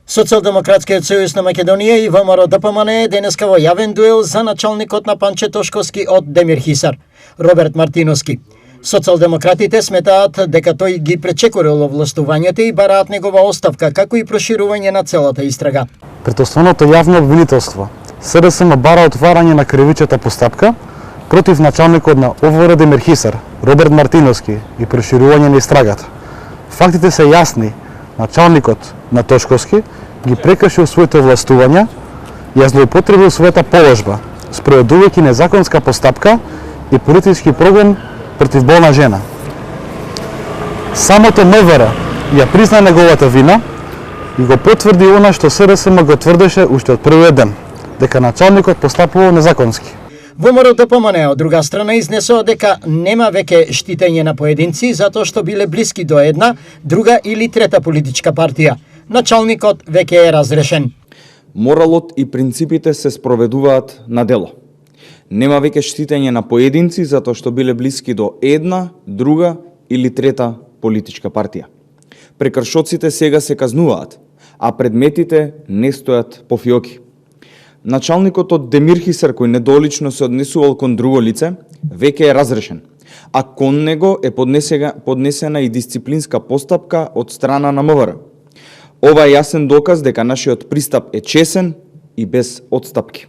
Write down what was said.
Социјалдемократскиот сојуз на Македонија и ВМРО-ДПМН е денеска во јавен дуел за началникот на Панче Тошковски од Демир Хисар, Роберт Мартиновски. Социјалдемократите сметаат дека тој ги пречекорил овластувањето и бараат негова оставка, како и проширување на целата истрага. Пред основното јавно обвинителство, СДСМ бара отварање на кривичната постапка против началникот на ОВР Демир Хисар, Роберт Мартиновски и проширување на истрагата. Фактите се јасни. Началникот на Тошковски ги прекршил своите овластувања и ја злоупотребил својата положба, спроведувајќи незаконска постапка и политички прогон против болна жена. Самото МВР ја призна неговата вина и го потврди она што СДСМ го тврдеше уште од првиот ден, дека началникот постапувал незаконски. ВМРО-ДПМН од друга страна изнесува дека нема веќе штитење на поединци затоа што биле блиски до една, друга или трета политичка партија. Началникот веќе е разрешен. Моралот и принципите се спроведуваат на дело. Нема веќе штитење на поединци затоа што биле блиски до една, друга или трета политичка партија. Прекршоците сега се казнуваат, а предметите не стојат по фиоки. Началникот од Демир Хисар, кој недолично се однесувал кон друго лице, веќе е разрешен, а кон него е поднесена и дисциплинска постапка од страна на МВР. Ова е јасен доказ дека нашиот пристап е чесен и без отстапки.